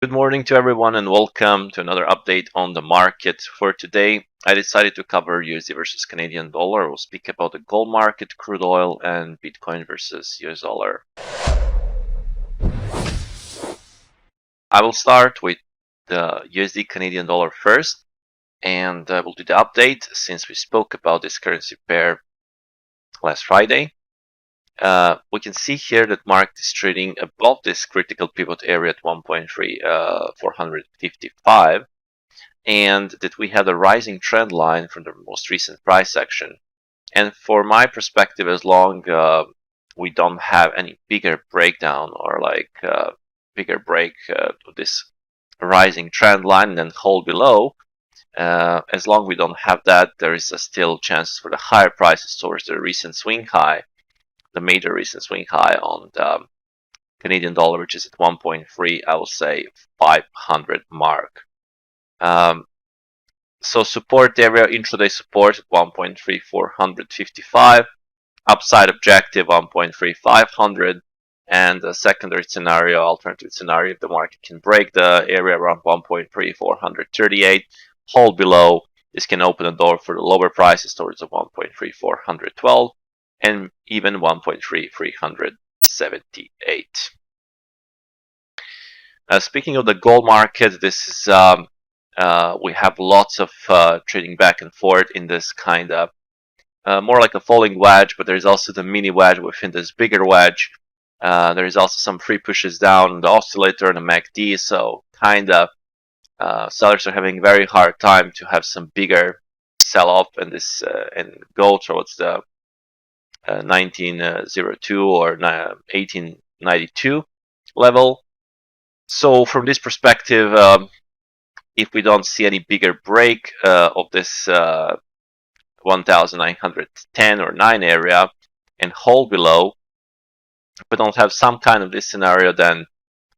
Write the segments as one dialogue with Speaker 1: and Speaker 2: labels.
Speaker 1: Good morning to everyone and welcome to another update on the market. For today, I decided to cover USD versus Canadian dollar. We'll speak about the gold market, crude oil, and Bitcoin versus US dollar. I will start with the USD Canadian dollar first, and we'll do the update since we spoke about this currency pair last Friday. We can see here that market is trading above this critical pivot area at 1.3455. And that we have a rising trend line from the most recent price action. And for my perspective, as long we don't have any bigger breakdown or bigger break to this rising trend line and then hold below, as long we don't have that, there is still chances for the higher prices towards the recent swing high, the major recent swing high on the Canadian dollar, which is at 1.3, I will say 500 mark. So support area, intraday support at 1.3455, upside objective 1.3500, and the secondary scenario, alternative scenario, if the market can break the area around 1.3438, hold below, this can open the door for the lower prices towards the 1.3412 and even 1.3378. Speaking of the gold market, this is we have lots of trading back and forth in this kind of more like a falling wedge, but there's also the mini wedge within this bigger wedge. There is also some free pushes down in the oscillator and the MACD, so kind of sellers are having very hard time to have some bigger sell-off in this and go towards the 1902 or 1892 level. So from this perspective, if we don't see any bigger break of this 1910 or 9 area and hold below, if we don't have some kind of this scenario, then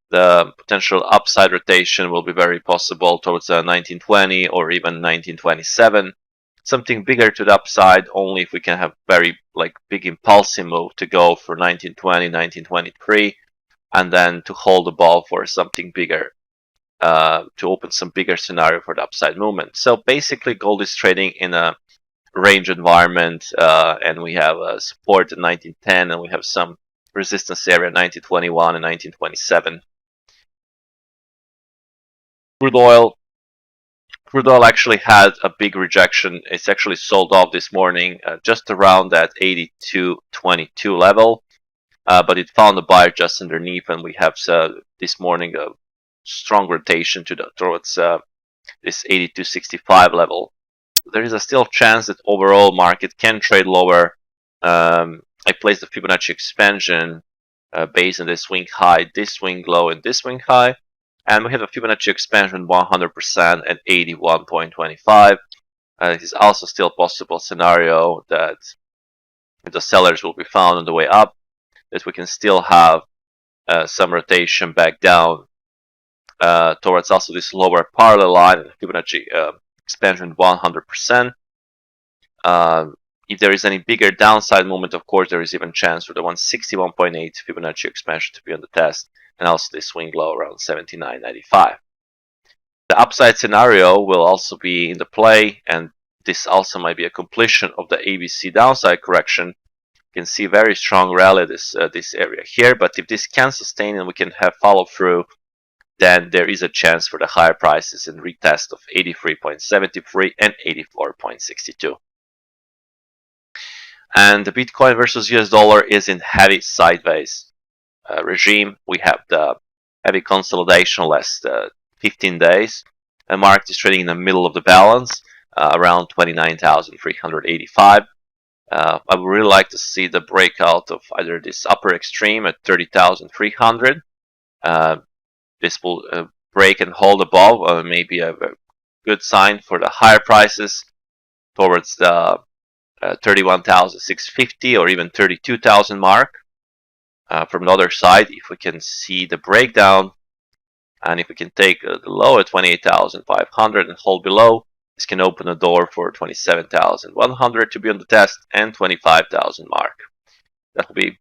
Speaker 1: the potential upside rotation will be very possible towards 1920 or even 1927. Something bigger to the upside only if we can have very big impulsive move to go for 1920, 1923, and then to hold above for something bigger. To open some bigger scenario for the upside movement. So basically, gold is trading in a range environment, and we have support at 1910, and we have some resistance area 1921 and 1927. Crude oil actually had a big rejection. It's actually sold off this morning, just around that 82.22 level, but it found a buyer just underneath, and we have this morning a strong rotation towards this 82.65 level. There is a still chance that overall market can trade lower. I placed the Fibonacci expansion based on this swing high, this swing low, and this swing high. And we have a Fibonacci expansion 100% at 81.25. It is also still a possible scenario that the sellers will be found on the way up, that we can still have some rotation back down towards also this lower parallel line and Fibonacci expansion 100%. If there is any bigger downside movement, of course, there is even chance for the 161.8 Fibonacci expansion to be on the test, and also this swing low around 79.95. The upside scenario will also be in the play, and this also might be a completion of the ABC downside correction. You can see very strong rally this area here, but if this can sustain and we can have follow through, then there is a chance for the higher prices and retest of 83.73 and 84.62. And the Bitcoin versus US dollar is in heavy sideways regime. We have the heavy consolidation last 15 days. The market is trading in the middle of the balance, around 29,385. I would really like to see the breakout of either this upper extreme at 30,300. This will break and hold above, maybe a good sign for the higher prices towards the 31,650 or even 32,000 mark. From the other side, if we can see the breakdown, and if we can take the low at 28,500 and hold below, this can open the door for 27,100 to be on the test and 25,000 mark. That will be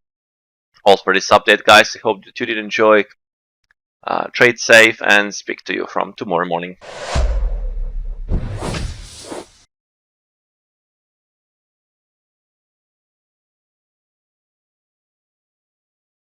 Speaker 1: all for this update, guys. I hope that you did enjoy. Trade safe and speak to you from tomorrow morning.